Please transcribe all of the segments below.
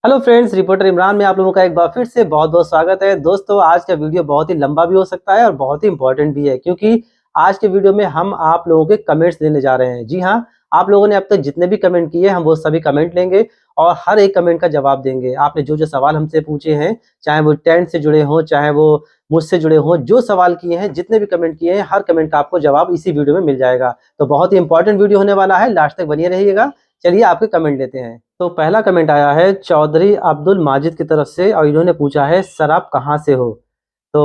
Hello friends, reporter Imran में आप लोगों का एक बार फिर से बहुत बहुत स्वागत है। दोस्तों, आज का वीडियो बहुत ही लंबा भी हो सकता है और बहुत ही इंपॉर्टेंट भी है, क्योंकि आज के वीडियो में हम आप लोगों के कमेंट्स लेने जा रहे हैं। जी हाँ, आप लोगों ने अब तक जितने भी कमेंट किए हम वो सभी कमेंट लेंगे और हर एक कमेंट का जवाब देंगे। आपने जो जो सवाल हमसे पूछे हैं, चाहे वो टेंट से जुड़े हों, चाहे वो मुझसे जुड़े हों, जो सवाल किए हैं, जितने भी कमेंट किए हैं, हर कमेंट का आपको जवाब इसी वीडियो में मिल जाएगा। तो बहुत ही इंपॉर्टेंट वीडियो होने वाला है, लास्ट तक बनिए रहिएगा। चलिए आपके कमेंट लेते हैं। तो पहला कमेंट आया है चौधरी अब्दुल माजिद की तरफ से और इन्होंने पूछा है सर आप कहाँ से हो। तो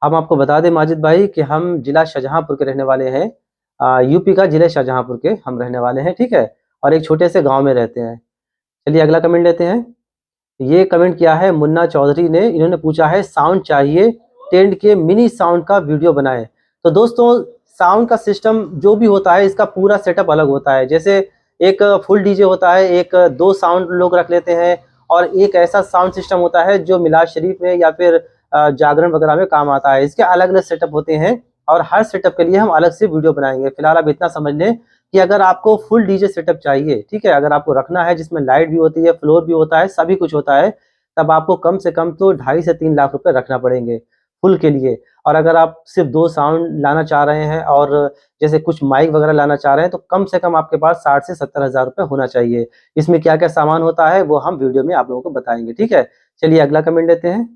हम आपको बता दें माजिद भाई कि हम जिला शाहजहांपुर के रहने वाले हैं। यूपी का जिले शाहजहांपुर के हम रहने वाले हैं, ठीक है। और एक छोटे से गांव में रहते हैं। चलिए अगला कमेंट लेते हैं। ये कमेंट किया है मुन्ना चौधरी ने। इन्होंने पूछा है साउंड चाहिए, टेंट के मिनी साउंड का वीडियो बनाए। तो दोस्तों, साउंड का सिस्टम जो भी होता है इसका पूरा सेटअप अलग होता है। जैसे एक फुल डीजे होता है, एक दो साउंड लोग रख लेते हैं, और एक ऐसा साउंड सिस्टम होता है जो मिलाद शरीफ में या फिर जागरण वगैरह में काम आता है। इसके अलग अलग सेटअप होते हैं और हर सेटअप के लिए हम अलग से वीडियो बनाएंगे। फिलहाल आप इतना समझ लें कि अगर आपको फुल डीजे सेटअप चाहिए, ठीक है, अगर आपको रखना है जिसमें लाइट भी होती है, फ्लोर भी होता है, सभी कुछ होता है, तब आपको कम से कम तो 2.5 से 3 लाख रुपए रखना पड़ेंगे फुल के लिए। और अगर आप सिर्फ 2 साउंड लाना चाह रहे हैं और जैसे कुछ माइक वगैरह लाना चाह रहे हैं, तो कम से कम आपके पास 60 से 70 हज़ार रुपये होना चाहिए। इसमें क्या क्या सामान होता है वो हम वीडियो में आप लोगों को बताएंगे, ठीक है। चलिए अगला कमेंट लेते हैं।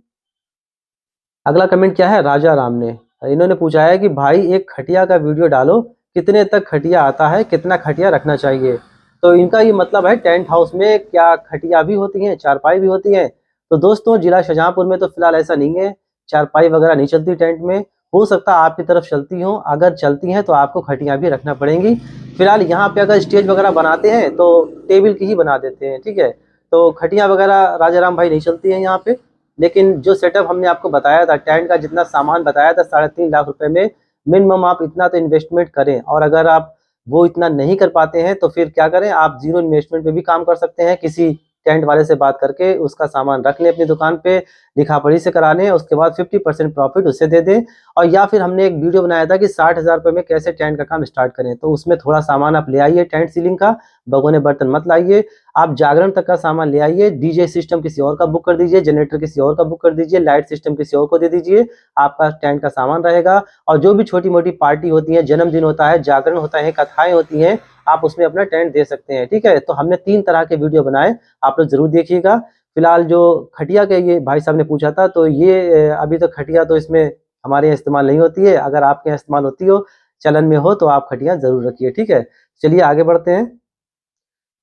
अगला कमेंट क्या है राजा राम ने। इन्होंने पूछा है कि भाई एक खटिया का वीडियो डालो, कितने तक खटिया आता है, कितना खटिया रखना चाहिए। तो इनका ये मतलब है टेंट हाउस में क्या खटिया भी होती हैं, चारपाई भी होती हैं। तो दोस्तों, जिला शाहजहांपुर में तो फिलहाल ऐसा नहीं है, चारपाई वगैरह नहीं चलती टेंट में। हो सकता है आपकी तरफ चलती हों, अगर चलती हैं तो आपको खटिया भी रखना पड़ेंगी। फिलहाल यहाँ पे अगर स्टेज वगैरह बनाते हैं तो टेबल की ही बना देते हैं, ठीक है। तो खटिया वगैरह राजा राम भाई नहीं चलती हैं यहाँ पे। लेकिन जो सेटअप हमने आपको बताया था, टेंट का जितना सामान बताया था 3.5 लाख रुपए में, मिनिमम आप इतना तो इन्वेस्टमेंट करें। और अगर आप वो इतना नहीं कर पाते हैं तो फिर क्या करें, आप जीरो इन्वेस्टमेंट पे भी काम कर सकते हैं। किसी टेंट वाले से बात करके उसका सामान रख लें अपनी दुकान पे, लिखा पढ़ी से करा लें, उसके बाद 50% प्रॉफिट उससे दे दें। और या फिर हमने एक वीडियो बनाया था कि 60 हज़ार रुपये में कैसे टेंट का काम स्टार्ट करें। तो उसमें थोड़ा सामान आप ले आइए, टेंट सीलिंग का भगोने बर्तन मत लाइए, आप जागरण तक का सामान ले आइए। डीजे सिस्टम किसी और का बुक कर दीजिए, जनरेटर किसी और का बुक कर दीजिए, लाइट सिस्टम किसी और को दे दीजिए, आपका टेंट का सामान रहेगा। और जो भी छोटी मोटी पार्टी होती है, जन्मदिन होता है, जागरण होता है, कथाएं होती हैं, आप उसमें अपना टेंट दे सकते हैं, ठीक है। तो हमने 3 तरह के वीडियो बनाए, आप लोग जरूर देखिएगा। फिलहाल जो खटिया के ये भाई साहब ने पूछा था, तो ये अभी तो खटिया तो इसमें हमारे यहाँ इस्तेमाल नहीं होती है। अगर आपके यहाँ इस्तेमाल होती हो, चलन में हो, तो आप खटिया जरूर रखिए, ठीक है। चलिए आगे बढ़ते हैं।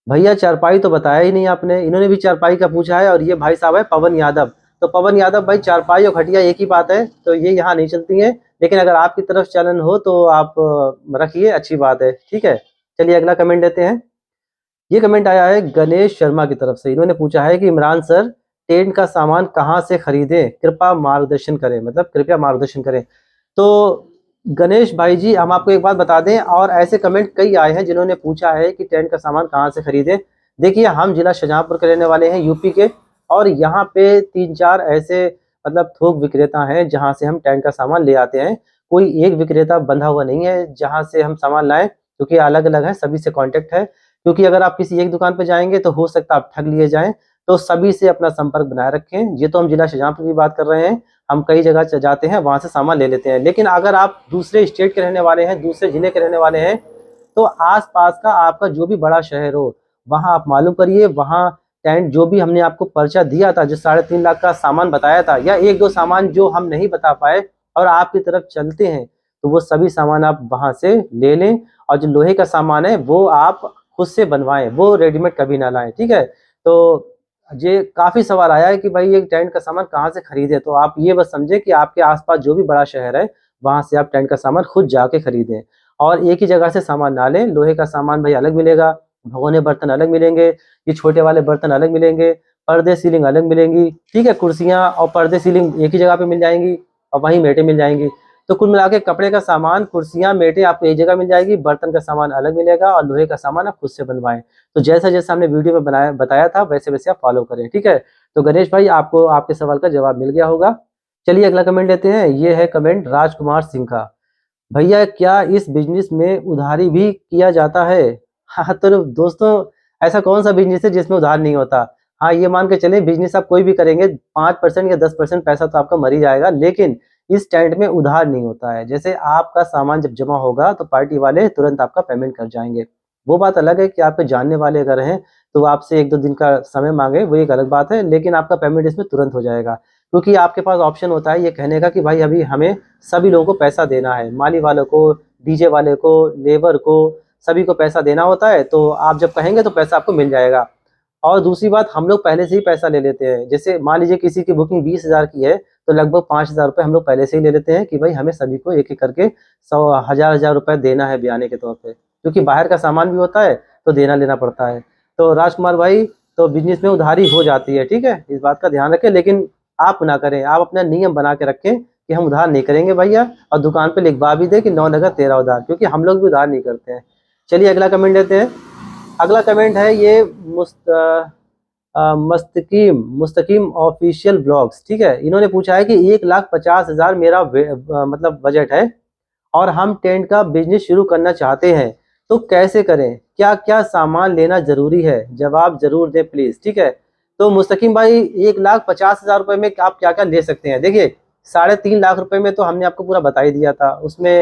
भैया चारपाई तो बताया ही नहीं आपने। इन्होंने भी चारपाई का पूछा है और ये भाई साहब है पवन यादव। तो पवन यादव भाई, चारपाई और खटिया एक ही बात है, तो ये यहाँ नहीं चलती है। लेकिन अगर आपकी तरफ चलन हो तो आप रखिए, अच्छी बात है, ठीक है। चलिए अगला कमेंट लेते हैं। ये कमेंट आया है गणेश शर्मा की तरफ से। इन्होंने पूछा है कि इमरान सर, टेंट का सामान कहाँ से खरीदें, कृपया मार्गदर्शन करें, मतलब कृपया मार्गदर्शन करें। तो गणेश भाई जी, हम आपको एक बात बता दें, और ऐसे कमेंट कई आए हैं जिन्होंने पूछा है कि टेंट का सामान कहाँ से खरीदें। देखिए, हम जिला शाहजहांपुर के रहने वाले हैं, यूपी के, और यहाँ पे 3-4 ऐसे मतलब थोक विक्रेता हैं जहाँ से हम टेंट का सामान ले आते हैं। कोई एक विक्रेता बंधा हुआ नहीं है जहाँ से हम सामान लाएं, क्योंकि अलग अलग है, सभी से कॉन्टेक्ट है। क्योंकि अगर आप किसी एक दुकान पे जाएंगे तो हो सकता है आप ठग लिए जाएं। तो सभी से अपना संपर्क बनाए रखें। ये तो हम जिला शाहजहांपुर की बात कर रहे हैं, हम कई जगह जाते हैं, वहां से सामान ले लेते हैं। लेकिन अगर आप दूसरे स्टेट के रहने वाले हैं, दूसरे जिले के रहने वाले हैं, तो आसपास का आपका जो भी बड़ा शहर हो, वहां आप मालूम करिए। वहां टेंट जो भी हमने आपको पर्चा दिया था, जो 3.5 लाख का सामान बताया था, या एक दो सामान जो हम नहीं बता पाए और आपकी तरफ चलते हैं, तो वो सभी सामान आप वहां से ले लें। और जो लोहे का सामान है वो आप खुद से बनवाएं, वो रेडीमेड कभी ना लाएं, ठीक है। तो ये काफी सवाल आया है कि भाई ये टेंट का सामान कहाँ से खरीदे। तो आप ये बस समझे कि आपके आसपास जो भी बड़ा शहर है, वहां से आप टेंट का सामान खुद जाके खरीदें। और एक ही जगह से सामान ना लें। लोहे का सामान भाई अलग मिलेगा, भगोने बर्तन अलग मिलेंगे, ये छोटे वाले बर्तन अलग मिलेंगे, पर्दे सीलिंग अलग मिलेंगी, ठीक है। कुर्सियां और पर्दे सीलिंग एक ही जगह पे मिल जाएंगी, और वहीं मेटें मिल जाएंगी। तो कुल मिला के कपड़े का सामान, कुर्सियां, मेटें आपको एक जगह मिल जाएगी, बर्तन का सामान अलग मिलेगा, और लोहे का सामान आप खुद से बनवाएं। तो जैसा जैसा हमने वीडियो में बताया था, वैसे वैसे आप फॉलो करें, ठीक है। तो गणेश भाई, आपको आपके सवाल का जवाब मिल गया होगा। चलिए अगला कमेंट लेते हैं। ये है कमेंट राजकुमार सिंह का। भैया क्या इस बिजनेस में उधारी भी किया जाता है? हाँ, तो दोस्तों, ऐसा कौन सा बिजनेस है जिसमें उधार नहीं होता। हाँ, ये मान के चले बिजनेस आप कोई भी करेंगे 5% या 10% पैसा तो आपका मर ही जाएगा, लेकिन इस टेंट में उधार नहीं होता है। जैसे आपका सामान जब जमा होगा तो पार्टी वाले तुरंत आपका पेमेंट कर जाएंगे। वो बात अलग है कि आपके जानने वाले अगर हैं तो वो आपसे 1-2 दिन का समय मांगे, वो एक अलग बात है, लेकिन आपका पेमेंट इसमें तुरंत हो जाएगा। क्योंकि आपके पास ऑप्शन होता है ये कहने का कि भाई अभी हमें सभी लोगों को पैसा देना है, माली वालों को, डीजे वाले को, लेबर को, सभी को पैसा देना होता है। तो आप जब कहेंगे तो पैसा आपको मिल जाएगा। और दूसरी बात, हम लोग पहले से ही पैसा ले लेते हैं। जैसे मान लीजिए किसी की बुकिंग 20,000 की है तो लगभग 5,000 रुपये हम लोग पहले से ही ले लेते हैं कि भाई हमें सभी को एक-एक करके 100 हज़ार रुपए देना है बयाने के तौर पे। क्योंकि बाहर का सामान भी होता है तो देना लेना पड़ता है। तो राजकुमार भाई, तो बिज़नेस में उधारी हो जाती है, ठीक है? इस बात का ध्यान रखें, लेकिन आप ना करें। आप अपना नियम बना के रखें कि हम उधार नहीं करेंगे भैया, और दुकान पे लिखवा भी दें कि 9 नगद 13 उधार, क्योंकि हम लोग भी उधार नहीं करते हैं। चलिए अगला कमेंट लेते हैं। अगला कमेंट है ये मुस्तकीम ऑफिशियल ब्लॉग्स, ठीक है? इन्होंने पूछा है कि 1,50,000 मेरा मतलब बजट है और हम टेंट का बिजनेस शुरू करना चाहते हैं, तो कैसे करें? क्या क्या सामान लेना जरूरी है? जवाब जरूर दें प्लीज, ठीक है? तो मुस्तकीम भाई, 1,50,000 रुपए में आप क्या क्या ले सकते हैं? देखिए, 3.5 लाख रुपए में तो हमने आपको पूरा बता ही दिया था। उसमें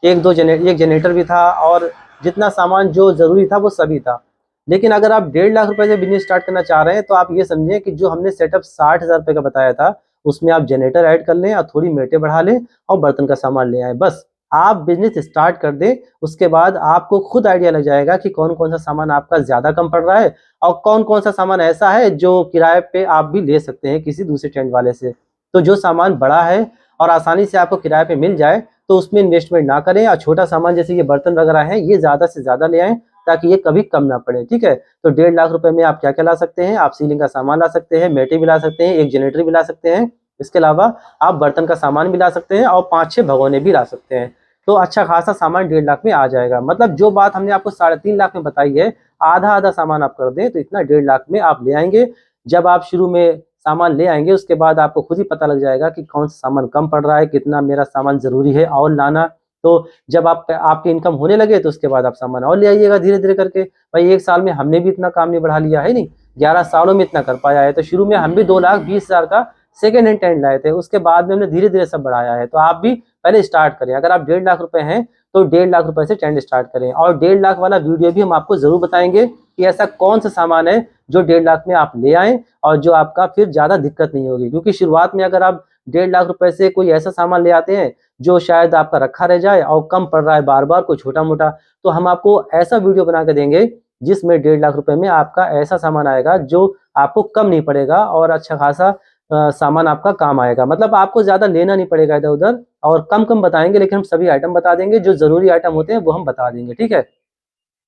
एक जनरेटर भी था, और जितना सामान जो जरूरी था वो सभी था। लेकिन अगर आप 1.5 लाख रुपए से बिजनेस स्टार्ट करना चाह रहे हैं तो आप ये समझें कि जो हमने सेटअप 60,000 रुपए का बताया था, उसमें आप जनरेटर ऐड कर लें और थोड़ी मेटें बढ़ा लें और बर्तन का सामान ले आए। बस आप बिजनेस स्टार्ट कर दें, उसके बाद आपको खुद आइडिया लग जाएगा कि कौन कौन सा सामान आपका ज़्यादा कम पड़ रहा है और कौन कौन सा सामान ऐसा है जो किराए पे आप भी ले सकते हैं किसी दूसरे टेंट वाले से। तो जो सामान बड़ा है और आसानी से आपको किराए पे मिल जाए तो उसमें इन्वेस्टमेंट ना करें, और छोटा सामान जैसे ये बर्तन वगैरह है ये ज़्यादा से ज़्यादा ले आएँ ताकि ये कभी कम ना पड़े, ठीक है? तो 1.5 लाख रुपए में आप क्या क्या ला सकते हैं? आप सीलिंग का सामान ला सकते हैं, मेटें भी ला सकते हैं, एक जनरेटर भी ला सकते हैं। इसके अलावा आप बर्तन का सामान भी ला सकते हैं और 5-6 भगोने भी ला सकते हैं। तो अच्छा खासा सामान 1.5 लाख में आ जाएगा। मतलब जो बात हमने आपको 3.5 लाख में बताई है, आधा आधा सामान आप कर दें तो इतना 1.5 लाख में आप ले आएंगे। जब आप शुरू में सामान ले आएंगे उसके बाद आपको खुद ही पता लग जाएगा कि कौन सा सामान कम पड़ रहा है, कितना मेरा सामान जरूरी है और लाना। तो जब आपकी इनकम होने लगे तो उसके बाद आप सामान और ले आइएगा धीरे धीरे करके। भाई 1 साल में हमने भी इतना काम नहीं बढ़ा लिया है, नहीं 11 सालों में इतना कर पाया है। तो शुरू में हम भी 2,20,000 का सेकेंड हैंड टेंट लाए थे, उसके बाद में हमने धीरे धीरे सब बढ़ाया है। तो आप भी पहले स्टार्ट करें। अगर आप 1.5 लाख रुपए हैं तो 1.5 लाख रुपए से टेंट स्टार्ट करें, और 1.5 लाख वाला वीडियो भी हम आपको जरूर बताएंगे कि ऐसा कौन सा सामान है जो 1.5 लाख में आप ले आए और जो आपका फिर ज्यादा दिक्कत नहीं होगी। क्योंकि शुरुआत में अगर आप 1.5 लाख रुपए से कोई ऐसा सामान ले आते हैं जो शायद आपका रखा रह जाए और कम पड़ रहा है बार बार, कोई छोटा मोटा, तो हम आपको ऐसा वीडियो बना के देंगे जिसमें 1.5 लाख रुपए में आपका ऐसा सामान आएगा जो आपको कम नहीं पड़ेगा और अच्छा खासा सामान आपका काम आएगा। मतलब आपको ज्यादा लेना नहीं पड़ेगा इधर उधर, और कम कम बताएंगे, लेकिन हम सभी आइटम बता देंगे, जो जरूरी आइटम होते हैं वो हम बता देंगे, ठीक है?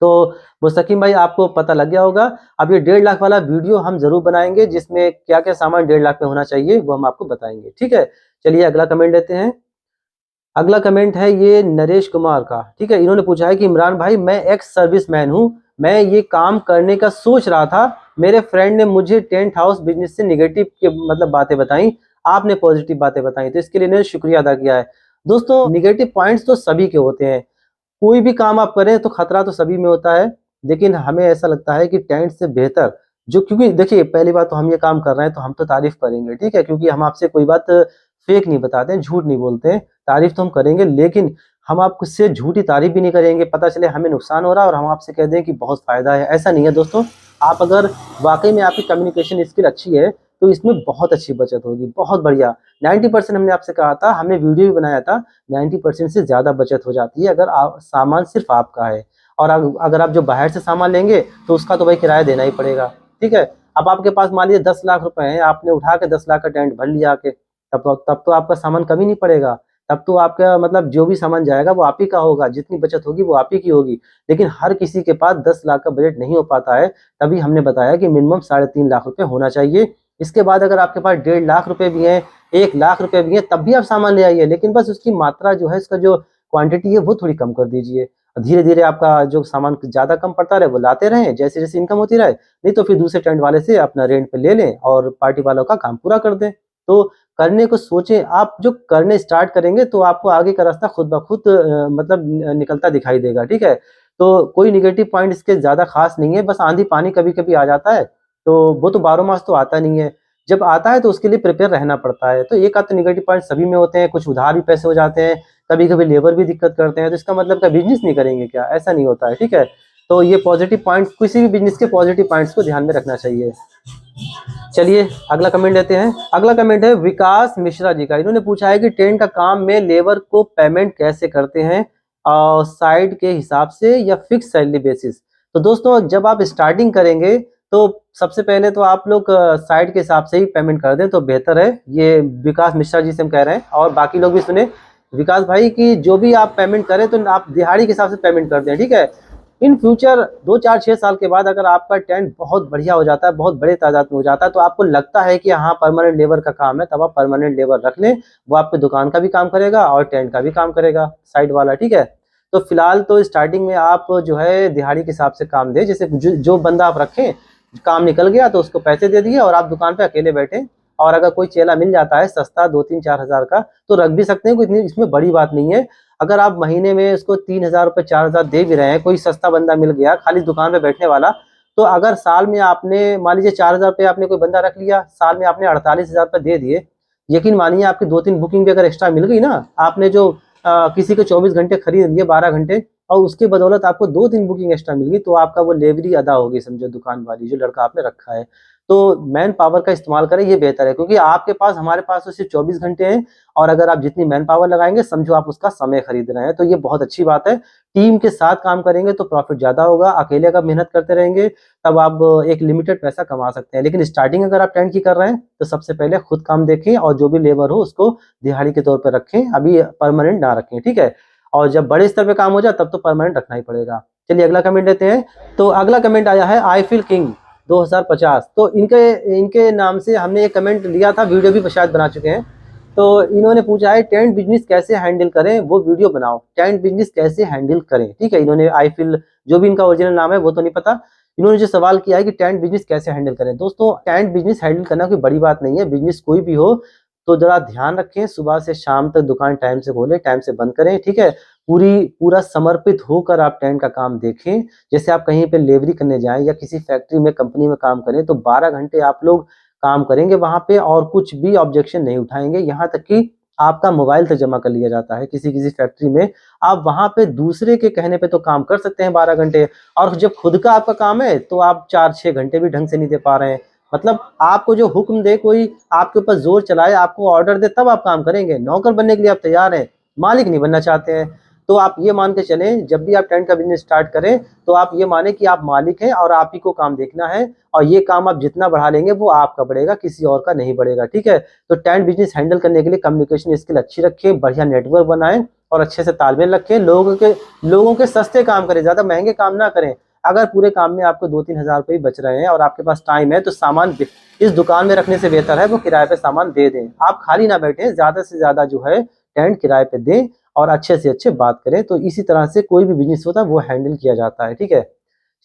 तो मुस्तकीम भाई, आपको पता लग गया होगा। अब ये 1.5 लाख वाला वीडियो हम जरूर बनाएंगे जिसमें क्या क्या सामान 1.5 लाख में होना चाहिए वो हम आपको बताएंगे, ठीक है? चलिए अगला कमेंट लेते हैं। अगला कमेंट है ये नरेश कुमार का, ठीक है? इन्होंने पूछा है कि इमरान भाई, मैं एक्स सर्विसमैन हूँ, मैं ये काम करने का सोच रहा था। मेरे फ्रेंड ने मुझे टेंट हाउस बिजनेस से निगेटिव के मतलब बातें बताई, आपने पॉजिटिव बातें बताई, तो इसके लिए इन्होंने शुक्रिया अदा किया है। दोस्तों, निगेटिव पॉइंट्स तो सभी के होते हैं। कोई भी काम आप करें तो खतरा तो सभी में होता है, लेकिन हमें ऐसा लगता है कि टेंट से बेहतर जो, क्योंकि देखिए पहली बात तो हम ये काम कर रहे हैं तो हम तो तारीफ करेंगे, ठीक है? क्योंकि हम आपसे कोई बात फेक नहीं बताते हैं, झूठ नहीं बोलते हैं। तारीफ तो हम करेंगे, लेकिन हम आपसे झूठी तारीफ भी नहीं करेंगे। पता चले हमें नुकसान हो रहा है और हम आपसे कह दें कि बहुत फायदा है, ऐसा नहीं है दोस्तों। आप अगर वाकई में आपकी कम्युनिकेशन स्किल अच्छी है तो इसमें बहुत अच्छी बचत होगी, बहुत बढ़िया। 90% हमने आपसे कहा था, हमने वीडियो भी बनाया था, 90% से ज़्यादा बचत हो जाती है अगर सामान सिर्फ आपका है। और अगर आप जो बाहर से सामान लेंगे तो उसका तो भाई किराया देना ही पड़ेगा, ठीक है? अब आपके पास मान लीजिए 10 लाख रुपए हैं, आपने उठा के 10 लाख का टेंट भर लिया के, तब तो आपका सामान कभी नहीं पड़ेगा। तब तो आपका मतलब जो भी सामान जाएगा वो आप ही का होगा, जितनी बचत होगी वो आप ही की होगी। लेकिन हर किसी के पास 10 लाख का बजट नहीं हो पाता है, तभी हमने बताया कि मिनिमम 3.5 लाख रुपए होना चाहिए। इसके बाद अगर आपके पास 1.5 लाख रुपए भी हैं, 1 लाख रुपए भी हैं, तब भी आप सामान ले आइए, लेकिन बस उसकी मात्रा जो है, इसका जो क्वांटिटी है वो थोड़ी कम कर दीजिए। धीरे धीरे आपका जो सामान ज्यादा कम पड़ता रहे वो लाते रहें, जैसे जैसे इनकम होती रहे। नहीं तो फिर दूसरे टेंट वाले से अपना रेंट पे ले लें और पार्टी वालों का काम पूरा कर दें। तो करने को सोचें, आप जो करने स्टार्ट करेंगे तो आपको आगे का रास्ता खुद ब खुद मतलब निकलता दिखाई देगा, ठीक है? तो कोई निगेटिव पॉइंट इसके ज्यादा खास नहीं है, बस आंधी पानी कभी कभी आ जाता है, तो वो तो 12 मास तो आता नहीं है, जब आता है तो उसके लिए प्रिपेयर रहना पड़ता है। तो एक आध नेगेटिव पॉइंट सभी में होते हैं, कुछ उधार भी पैसे हो जाते हैं, कभी कभी लेबर भी दिक्कत करते हैं, तो इसका मतलब क्या बिजनेस नहीं करेंगे क्या? ऐसा नहीं होता है, ठीक है। तो ये पॉजिटिव पॉइंट, किसी भी बिजनेस के पॉजिटिव पॉइंट्स को ध्यान में रखना चाहिए। चलिए अगला कमेंट लेते हैं। अगला कमेंट है विकास मिश्रा जी का। इन्होंने पूछा है कि टेंट का काम में लेबर को पेमेंट कैसे करते हैं, साइड के हिसाब से या फिक्स सैलरी बेसिस। तो दोस्तों जब आप स्टार्टिंग करेंगे तो सबसे पहले तो आप लोग साइड के हिसाब से ही पेमेंट कर दें तो बेहतर है। ये विकास मिश्रा जी से हम कह रहे हैं, और बाकी लोग भी सुने विकास भाई की, जो भी आप पेमेंट करें तो आप दिहाड़ी के हिसाब से पेमेंट कर दें, ठीक है। इन फ्यूचर 2 4 6 साल के बाद अगर आपका टेंट बहुत बढ़िया हो जाता है, बहुत बड़े तादाद में हो जाता है, तो आपको लगता है कि हाँ परमानेंट लेबर का काम है, तब आप परमानेंट लेबर रख लें। वो आपकी दुकान का भी काम करेगा और टेंट का भी काम करेगा साइड वाला, ठीक है। तो फिलहाल तो स्टार्टिंग में आप जो है दिहाड़ी के हिसाब से काम दें। जैसे जो बंदा आप रखें, काम निकल गया तो उसको पैसे दे दिए और आप दुकान पे अकेले बैठे, और अगर कोई चेला मिल जाता है सस्ता 2 3 4 हज़ार का तो रख भी सकते हैं, कोई इतनी इसमें बड़ी बात नहीं है। अगर आप महीने में उसको 3 हज़ार रुपये 4 हज़ार दे भी रहे हैं, कोई सस्ता बंदा मिल गया खाली दुकान पे बैठने वाला, तो अगर साल में आपने मान लीजिए 4 हज़ार रुपये आपने कोई बंदा रख लिया, साल में आपने 48 हज़ार रुपये दे दिए, यकीन मानिए आपकी 2 3 बुकिंग भी अगर एक्स्ट्रा मिल गई ना, आपने जो किसी को 24 घंटे खरीद लिए 12 घंटे, और उसके बदौलत आपको 2 3 बुकिंग एक्स्ट्रा मिल गई, तो आपका वो लेवरी अदा होगी, समझो दुकान वाली जो लड़का आपने रखा है। तो मैन पावर का इस्तेमाल करें, ये बेहतर है, क्योंकि आपके पास हमारे पास तो सिर्फ 24 घंटे हैं, और अगर आप जितनी मैन पावर लगाएंगे समझो आप उसका समय खरीद रहे हैं, तो ये बहुत अच्छी बात है। टीम के साथ काम करेंगे तो प्रॉफिट ज्यादा होगा, अकेले अगर मेहनत करते रहेंगे तब आप एक लिमिटेड पैसा कमा सकते हैं। लेकिन स्टार्टिंग अगर आप टेंट की कर रहे हैं तो सबसे पहले खुद काम देखें, और जो भी लेबर हो उसको दिहाड़ी के तौर पर रखें, अभी परमानेंट ना रखें, ठीक है। और जब बड़े स्तर पे काम हो जाए तब तो परमानेंट रखना ही पड़ेगा। चलिए अगला कमेंट लेते हैं। तो अगला कमेंट आया है आई फील किंग 2050। तो इनके नाम से हमने एक कमेंट लिया था, वीडियो भी शायद बना चुके हैं। तो इन्होंने पूछा है टेंट बिजनेस कैसे हैंडल करें, वो वीडियो बनाओ, टेंट बिजनेस कैसे हैंडल करें, ठीक है। इन्होंने आई फील, जो भी इनका ओरिजिनल नाम है वो तो नहीं पता, इन्होंने जो सवाल किया है कि टेंट बिजनेस कैसे हैंडल करें। दोस्तों टेंट बिजनेस हैंडल करना कोई बड़ी बात नहीं है, बिजनेस कोई भी हो तो जरा ध्यान रखें, सुबह से शाम तक दुकान टाइम से खोलें, टाइम से बंद करें, ठीक है। पूरा समर्पित होकर आप टेंट का काम देखें। जैसे आप कहीं पे लेबरी करने जाएं या किसी फैक्ट्री में, कंपनी में काम करें, तो 12 घंटे आप लोग काम करेंगे वहां पे और कुछ भी ऑब्जेक्शन नहीं उठाएंगे, यहाँ तक कि आपका मोबाइल तक जमा कर लिया जाता है किसी किसी फैक्ट्री में। आप वहां पे दूसरे के कहने पे तो काम कर सकते हैं 12 घंटे, और जब खुद का आपका काम है तो आप 4 6 घंटे भी ढंग से नहीं दे पा रहे हैं। मतलब आपको जो हुक्म दे, कोई आपके ऊपर जोर चलाए, आपको ऑर्डर दे, तब आप काम करेंगे। नौकर बनने के लिए आप तैयार हैं, मालिक नहीं बनना चाहते हैं। तो आप ये मान के चलें, जब भी आप टेंट का बिजनेस स्टार्ट करें तो आप ये माने कि आप मालिक हैं और आप ही को काम देखना है, और ये काम आप जितना बढ़ा लेंगे वो आपका बढ़ेगा, किसी और का नहीं बढ़ेगा, ठीक है। तो टेंट बिजनेस हैंडल करने के लिए कम्युनिकेशन स्किल अच्छी रखें, बढ़िया नेटवर्क बनाएं और अच्छे से तालमेल रखें। लोगों के सस्ते काम करें, ज्यादा महंगे काम ना करें। अगर पूरे काम में आपको 2 3 हज़ार रुपये बच रहे हैं और आपके पास टाइम है, तो सामान इस दुकान में रखने से बेहतर है वो किराए पे सामान दे दें। आप खाली ना बैठें, ज्यादा से ज्यादा जो है टेंट किराए पे दें और अच्छे से अच्छे बात करें। तो इसी तरह से कोई भी बिजनेस होता है वो हैंडल किया जाता है, ठीक है।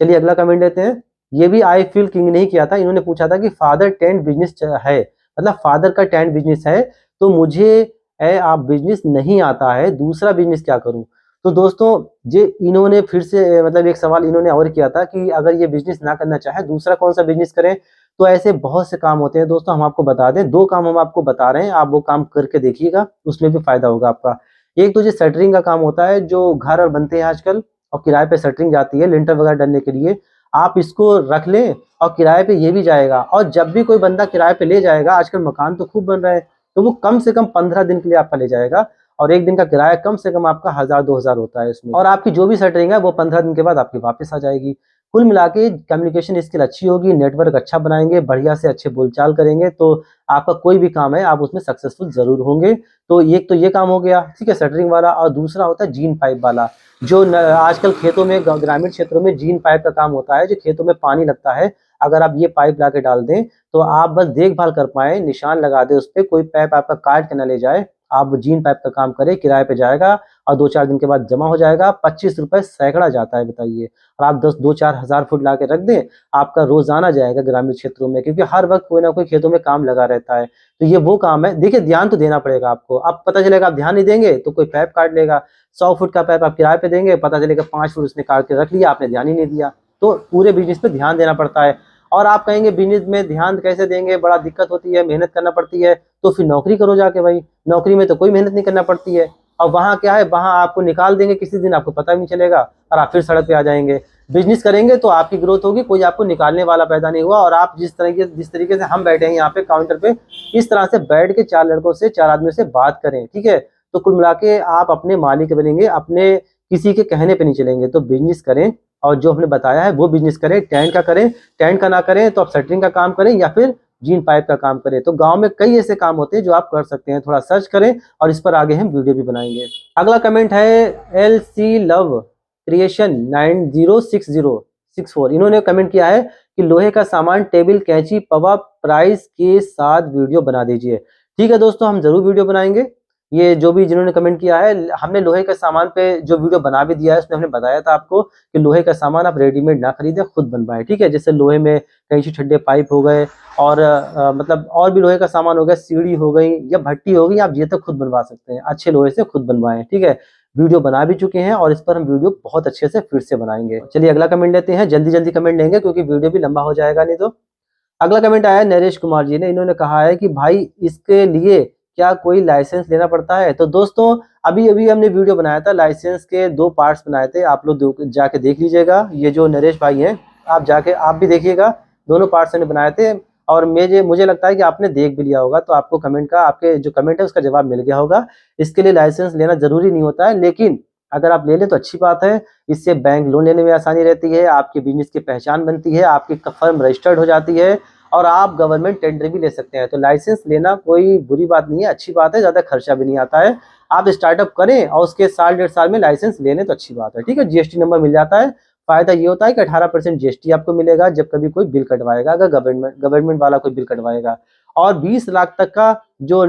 चलिए अगला कमेंट लेते हैं। ये भी आई फील किंग ने ही किया था। इन्होंने पूछा था कि फादर टेंट बिजनेस है, मतलब फादर का टेंट बिजनेस है, तो मुझे आप बिजनेस नहीं आता है, दूसरा बिजनेस क्या करूं। तो दोस्तों ये इन्होंने फिर से मतलब एक सवाल इन्होंने और किया था कि अगर ये बिजनेस ना करना चाहे दूसरा कौन सा बिजनेस करें। तो ऐसे बहुत से काम होते हैं दोस्तों, हम आपको बता दें, 2 काम हम आपको बता रहे हैं, आप वो काम करके देखिएगा, उसमें भी फायदा होगा आपका। एक तो जो शटरिंग का काम होता है, जो घर और बनते हैं आजकल और किराए पे शटरिंग जाती है लिंटर वगैरह डालने के लिए, आप इसको रख लें और किराए पे ये भी जाएगा। और जब भी कोई बंदा किराए पे ले जाएगा, आजकल मकान तो खूब बन रहे हैं, तो वो कम से कम 15 दिन के लिए आपका ले जाएगा, और एक दिन का किराया कम से कम आपका 1000 2000 होता है इसमें, और आपकी जो भी शटरिंग है वो 15 दिन के बाद आपकी वापस आ जाएगी। कुल मिला के कम्युनिकेशन स्किल अच्छी होगी, नेटवर्क अच्छा बनाएंगे, बढ़िया से अच्छे बोलचाल करेंगे, तो आपका कोई भी काम है आप उसमें सक्सेसफुल जरूर होंगे। तो एक तो ये काम हो गया, ठीक है, शटरिंग वाला। और दूसरा होता है जीन पाइप वाला, जो आजकल खेतों में, ग्रामीण क्षेत्रों में जीन पाइप का काम होता है, जो खेतों में पानी लगता है। अगर आप ये पाइप ला के डाल दें तो आप बस देखभाल कर पाए, निशान लगा दे उस पर, कोई पाइप आपका काट के ना ले जाए, आप जीन पाइप का काम करें, किराए पे जाएगा और 2 4 दिन के बाद जमा हो जाएगा। 25 रुपए सैकड़ा जाता है, बताइए। और आप 2 4 हज़ार फुट ला के रख दें, आपका रोजाना जाएगा ग्रामीण क्षेत्रों में, क्योंकि हर वक्त कोई ना कोई खेतों में काम लगा रहता है। तो ये वो काम है, देखिए ध्यान तो देना पड़ेगा आपको। अब पता चलेगा आप ध्यान नहीं देंगे तो कोई पाइप काट लेगा, 100 फुट का पाइप आप किराए पे देंगे, पता चलेगा 5 फुट उसने काट के रख लिया, आपने ध्यान ही नहीं दिया। तो पूरे बिजनेस पे ध्यान देना पड़ता है। और आप कहेंगे बिजनेस में ध्यान कैसे देंगे, बड़ा दिक्कत होती है, मेहनत करना पड़ती है, तो फिर नौकरी करो जाके भाई। नौकरी में तो कोई मेहनत नहीं करना पड़ती है, और वहाँ क्या है, वहाँ आपको निकाल देंगे किसी दिन, आपको पता भी नहीं चलेगा और आप फिर सड़क पे आ जाएंगे। बिजनेस करेंगे तो आपकी ग्रोथ होगी, कोई आपको निकालने वाला पैदा नहीं हुआ। और आप जिस तरीके से हम बैठे हैं यहाँ पे काउंटर पे, इस तरह से बैठ के 4 लड़कों से, 4 आदमियों से बात करें, ठीक है। तो कुल मिला के आप अपने मालिक बनेंगे, अपने किसी के कहने पे नहीं चलेंगे। तो बिजनेस करें, और जो हमने बताया है वो बिजनेस करें। टेंट का करें, टेंट का ना करें तो आप शटरिंग का काम करें, या फिर जीन पाइप का काम करें। तो गांव में कई ऐसे काम होते हैं जो आप कर सकते हैं, थोड़ा सर्च करें और इस पर आगे हम वीडियो भी बनाएंगे। अगला कमेंट है एल सी लव क्रिएशन 906064। इन्होंने कमेंट किया है कि लोहे का सामान, टेबल, कैंची, पवा प्राइस के साथ वीडियो बना दीजिए। ठीक है दोस्तों, हम जरूर वीडियो बनाएंगे। ये जो भी जिन्होंने कमेंट किया है, हमने लोहे के सामान पे जो वीडियो बना भी दिया है, उसमें हमने बताया था आपको कि लोहे का सामान आप रेडीमेड ना खरीदें, खुद बनवाएं, ठीक है। जैसे लोहे में कैंची, ठड्डे, पाइप हो गए, और मतलब और भी लोहे का सामान हो गया, सीढ़ी हो गई या भट्टी हो गई, आप ये तो खुद बनवा सकते हैं, अच्छे लोहे से खुद बनवाएं, ठीक है। वीडियो बना भी चुके हैं और इस पर हम वीडियो बहुत अच्छे से फिर से बनाएंगे। चलिए अगला कमेंट लेते हैं, जल्दी जल्दी कमेंट लेंगे क्योंकि वीडियो भी लंबा हो जाएगा नहीं तो। अगला कमेंट आया है नरेश कुमार जी ने, इन्होंने कहा है कि भाई इसके लिए क्या कोई लाइसेंस लेना पड़ता है? तो दोस्तों अभी अभी हमने वीडियो बनाया था, लाइसेंस के 2 पार्ट्स बनाए थे, आप लोग जाके देख लीजिएगा। ये जो नरेश भाई हैं, आप जाके आप भी देखिएगा, दोनों पार्ट्स हमने बनाए थे, और मुझे लगता है कि आपने देख भी लिया होगा, तो आपको कमेंट का, आपके जो कमेंट है उसका जवाब मिल गया होगा। इसके लिए लाइसेंस लेना जरूरी नहीं होता है, लेकिन अगर आप ले लें तो अच्छी बात है। इससे बैंक लोन लेने में आसानी रहती है, आपके बिजनेस की पहचान बनती है, आपकी फर्म रजिस्टर्ड हो जाती है, और आप गवर्नमेंट टेंडर भी ले सकते हैं। तो लाइसेंस लेना कोई बुरी बात नहीं है, अच्छी बात है, ज़्यादा खर्चा भी नहीं आता है। आप स्टार्टअप करें और उसके साल 1.5 साल में लाइसेंस ले लें तो अच्छी बात है, ठीक है। जीएसटी नंबर मिल जाता है। फायदा ये होता है कि 18% जीएसटी आपको मिलेगा जब कभी कोई बिल कटवाएगा, अगर गवर्नमेंट वाला कोई बिल कटवाएगा। और 20 लाख तक का जो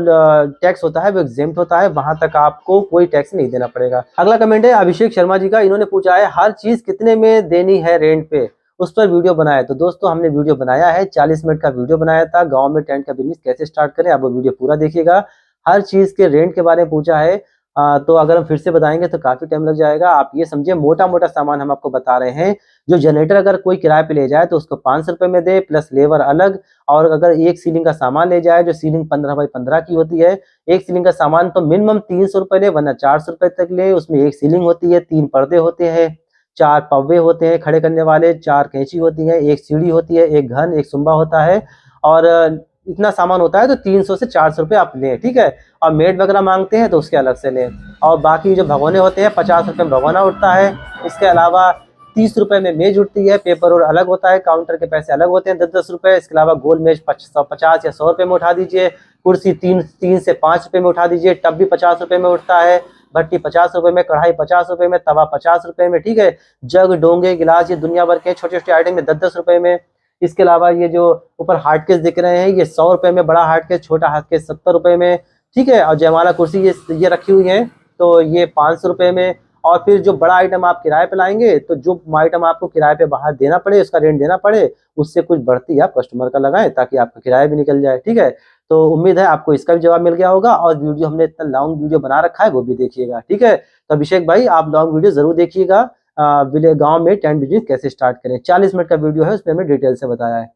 टैक्स होता है वो एग्जेम्प्ट होता है, वहां तक आपको कोई टैक्स नहीं देना पड़ेगा। अगला कमेंट है अभिषेक शर्मा जी का, इन्होंने पूछा है हर चीज कितने में देनी है रेंट पे, उस पर वीडियो बनाया। तो दोस्तों हमने वीडियो बनाया है, 40 मिनट का वीडियो बनाया था, गांव में टेंट का बिजनेस कैसे स्टार्ट करें, आप वो वीडियो पूरा देखिएगा। हर चीज के रेंट के बारे में पूछा है, तो अगर हम फिर से बताएंगे तो काफी टाइम लग जाएगा। आप ये समझिए, मोटा मोटा सामान हम आपको बता रहे हैं। जो जनरेटर अगर कोई किराए पे ले जाए तो उसको 500 रुपए में दे, प्लस लेबर अलग। और अगर एक सीलिंग का सामान ले जाए, जो सीलिंग 15x15 की होती है, एक सीलिंग का सामान तो मिनिमम 300 रुपए ले, वरना 400 रुपए तक ले। उसमें एक सीलिंग होती है, 3 पर्दे होते हैं, 4 पव्वे होते हैं खड़े करने वाले, 4 कैंची होती है, एक सीढ़ी होती है, एक घन, एक सुम्बा होता है, और इतना सामान होता है। तो 300 से 400 रुपये आप लें, ठीक है। और मेड वगैरह मांगते हैं तो उसके अलग से लें। और बाकी जो भगोने होते हैं, 50 रुपये में भगोना उठता है। इसके अलावा 30 रुपये में मेज उठती है, पेपर और अलग होता है, काउंटर के पैसे अलग होते हैं 10-10 रुपये। इसके अलावा गोल मेज 50 या 100 रुपये में उठा दीजिए। कुर्सी 3 से 5 रुपये में उठा दीजिए। टब भी 50 रुपये में उठता है। भट्टी 50 रुपये में, कढ़ाई 50 रुपये में, तवा 50 रुपये में, ठीक है। जग, डोंगे, गिलास, ये दुनिया भर के छोटे छोटे आइटम में 10-10 रुपये में। इसके अलावा ये जो ऊपर हार्ड केस दिख रहे हैं, ये 100 रुपये में, बड़ा हार्ड केस, छोटा हार्ड केस 70 रुपये में, ठीक है। और जयमाला कुर्सी ये रखी हुई है तो ये 500 रुपये में। और फिर जो बड़ा आइटम आप किराए पे लाएंगे, तो जो आइटम आपको किराए पे बाहर देना पड़े, उसका रेंट देना पड़े, उससे कुछ बढ़ती आप कस्टमर का लगाएं, ताकि आपका किराया भी निकल जाए, ठीक है। तो उम्मीद है आपको इसका भी जवाब मिल गया होगा। और वीडियो हमने इतना लॉन्ग वीडियो बना रखा है, वो भी देखिएगा, ठीक है। तो अभिषेक भाई आप लॉन्ग वीडियो जरूर देखिएगा, गाँव में टेंट बिजनेस कैसे स्टार्ट करें। 40 मिनट का वीडियो है, उसमें हमने डिटेल से बताया है।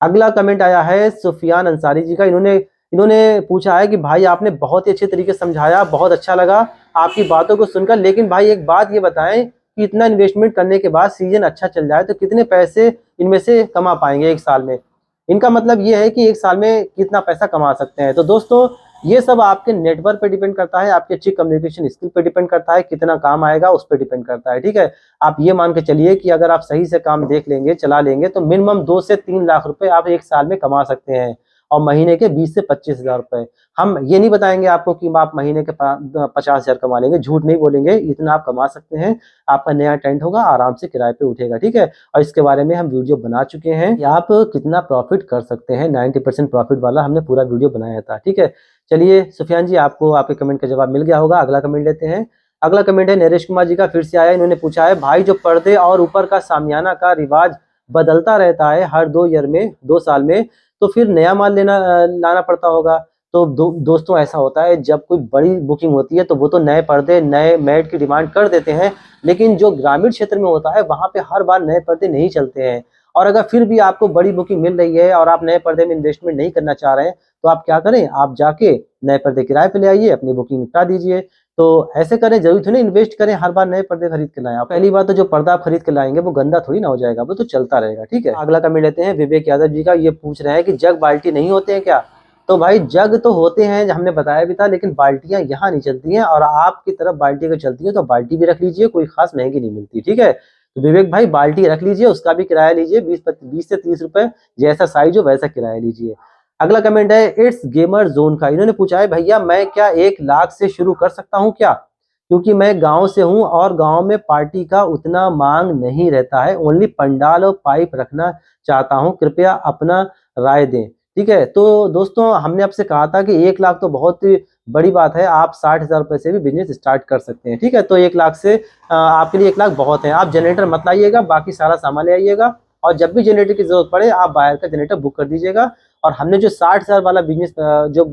अगला कमेंट आया है सुफियान अंसारी जी का, इन्होंने पूछा है कि भाई आपने बहुत ही अच्छे तरीके से समझाया, बहुत अच्छा लगा आपकी बातों को सुनकर, लेकिन भाई एक बात ये बताएं कि इतना इन्वेस्टमेंट करने के बाद सीजन अच्छा चल जाए तो कितने पैसे इनमें से कमा पाएंगे 1 साल में? इनका मतलब ये है कि 1 साल में कितना पैसा कमा सकते हैं। तो दोस्तों ये सब आपके नेटवर्क पे डिपेंड करता है, आपके अच्छी कम्युनिकेशन स्किल पे डिपेंड करता है, कितना काम आएगा उस पर डिपेंड करता है, ठीक है। आप ये मान के चलिए कि अगर आप सही से काम देख लेंगे, चला लेंगे, तो मिनिमम 2 से 3 लाख रुपए आप 1 साल में कमा सकते हैं, और महीने के 20 से 25 हजार रुपए। हम ये नहीं बताएंगे आपको कि आप महीने के 50 हजार कमा लेंगे, झूठ नहीं बोलेंगे, इतना आप कमा सकते हैं। आपका नया टेंट होगा, आराम से किराए पे उठेगा, ठीक है। और इसके बारे में हम वीडियो बना चुके हैं कि आप कितना प्रॉफिट कर सकते हैं, 90% प्रॉफिट वाला हमने पूरा वीडियो बनाया था, ठीक है। चलिए सुफियान जी, आपको आपके कमेंट का जवाब मिल गया होगा। अगला कमेंट लेते हैं। अगला कमेंट है नरेश कुमार जी का, फिर से आया। इन्होंने पूछा है भाई जो पर्दे और ऊपर का सामियाना का रिवाज बदलता रहता है हर 2 साल में, तो फिर नया माल लाना पड़ता होगा। तो दोस्तों ऐसा होता है, जब कोई बड़ी बुकिंग होती है तो वो तो नए पर्दे, नए मैट की डिमांड कर देते हैं, लेकिन जो ग्रामीण क्षेत्र में होता है वहाँ पे हर बार नए पर्दे नहीं चलते हैं। और अगर फिर भी आपको बड़ी बुकिंग मिल रही है और आप नए पर्दे में इन्वेस्टमेंट नहीं करना चाह रहे हैं, तो आप क्या करें, आप जाके नए पर्दे किराए पे ले आइए, अपनी बुकिंग निपटा दीजिए। तो ऐसे करें, जरूरी थोड़ी इन्वेस्ट करें हर बार नए पर्दे खरीद के लाएं। आप पहली बात तो जो पर्दा आप खरीद के लाएंगे वो गंदा थोड़ी ना हो जाएगा, वो तो चलता रहेगा। ठीक है, अगला कमेंट लेते हैं विवेक यादव जी का। ये पूछ रहे हैं कि जग बाल्टी नहीं होते हैं क्या? तो भाई जग तो होते हैं, हमने बताया भी था, लेकिन बाल्टियां यहाँ नहीं चलती हैं। और आपकी तरफ बाल्टी अगर चलती है तो बाल्टी भी रख लीजिए, कोई खास महंगी नहीं मिलती। ठीक है, तो विवेक भाई बाल्टी रख लीजिए, उसका भी किराया लीजिए, 20 से 30 रुपए, जैसा साइज हो वैसा किराया लीजिए। अगला कमेंट है इट्स गेमर जोन का। इन्होंने पूछा है भैया मैं क्या 1 लाख से शुरू कर सकता हूँ क्या? क्योंकि मैं गांव से हूं और गांव में पार्टी का उतना मांग नहीं रहता है, ओनली पंडाल और पाइप रखना चाहता हूं, कृपया अपना राय दें। ठीक है, तो दोस्तों हमने आपसे कहा था कि 1 लाख तो बहुत बड़ी बात है, आप 60,000 रुपए से भी बिजनेस स्टार्ट कर सकते हैं। ठीक है, तो 1 लाख से आपके लिए 1 लाख बहुत है। आप जनरेटर मत लाइएगा, बाकी सारा सामान ले आइएगा, और जब भी जनरेटर की जरूरत पड़े आप बाहर का जनरेटर बुक कर दीजिएगा। और हमने जो 60,000 वाला बिजनेस जो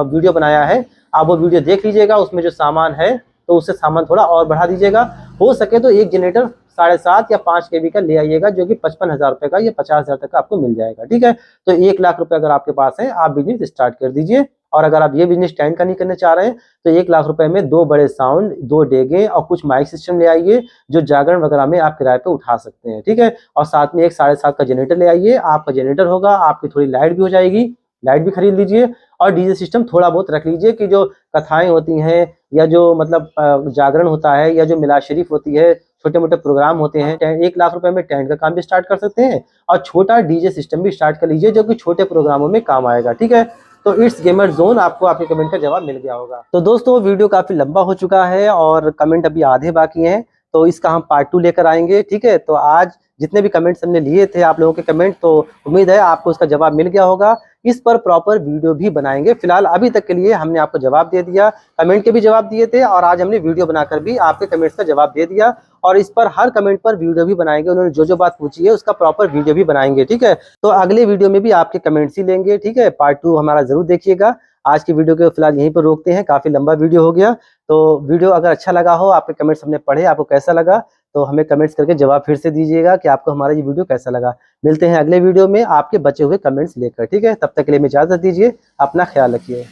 वीडियो बनाया है, आप वो वीडियो देख लीजिएगा, उसमें जो सामान है तो उससे सामान थोड़ा और बढ़ा दीजिएगा। हो सके तो एक जनरेटर 7.5 या 5 kV का ले आइएगा, जो कि 55,000 रुपए का या 50,000 तक का आपको मिल जाएगा। ठीक है, तो 1 लाख रुपए अगर आपके पास है, आप बिजनेस स्टार्ट कर दीजिए। और अगर आप ये बिजनेस टेंट का नहीं करने चाह रहे हैं, तो 1 लाख रुपए में 2 बड़े साउंड, 2 डेगे और कुछ माइक सिस्टम ले आइए, जो जागरण वगैरह में आप किराए पे उठा सकते हैं। ठीक है, और साथ में एक 7.5 का जनरेटर ले आइए, आपका जनरेटर होगा, आपकी थोड़ी लाइट भी हो जाएगी, लाइट भी खरीद लीजिए। और डीजे सिस्टम थोड़ा बहुत रख लीजिए, कि जो कथाएं होती हैं या जो मतलब जागरण होता है या जो मिलाद शरीफ होती है, छोटे मोटे प्रोग्राम होते हैं, 1 लाख रुपए में टेंट का काम भी स्टार्ट कर सकते हैं और छोटा डीजे सिस्टम भी स्टार्ट कर लीजिए, जो कि छोटे प्रोग्रामों में काम आएगा। ठीक है, तो इट्स गेमर जोन, आपको आपके कमेंट का जवाब मिल गया होगा। तो दोस्तों वीडियो काफी लंबा हो चुका है और कमेंट अभी आधे बाकी हैं, तो इसका हम पार्ट 2 लेकर आएंगे। ठीक है, तो आज जितने भी कमेंट्स हमने लिए थे आप लोगों के कमेंट, तो उम्मीद है आपको उसका जवाब मिल गया होगा। इस पर प्रॉपर वीडियो भी बनाएंगे। फिलहाल अभी तक के लिए हमने आपको जवाब दे दिया, कमेंट के भी जवाब दिए थे, और आज हमने वीडियो बनाकर भी आपके कमेंट्स का जवाब दे दिया। और इस पर हर कमेंट पर वीडियो भी बनाएंगे, उन्होंने जो जो बात पूछी है उसका प्रॉपर वीडियो भी बनाएंगे। ठीक है, तो अगले वीडियो में भी आपके कमेंट्स ही लेंगे। ठीक है, पार्ट 2 हमारा जरूर देखिएगा। आज की वीडियो को फिलहाल यहीं पर रोकते हैं, काफी लंबा वीडियो हो गया। तो वीडियो अगर अच्छा लगा हो, आपके कमेंट्स हमने पढ़े, आपको कैसा लगा, तो हमें कमेंट्स करके जवाब फिर से दीजिएगा कि आपको हमारा ये वीडियो कैसा लगा। मिलते हैं अगले वीडियो में आपके बचे हुए कमेंट्स लेकर। ठीक है, तब तक के लिए हमें इजाजत दीजिए, अपना ख्याल रखिए।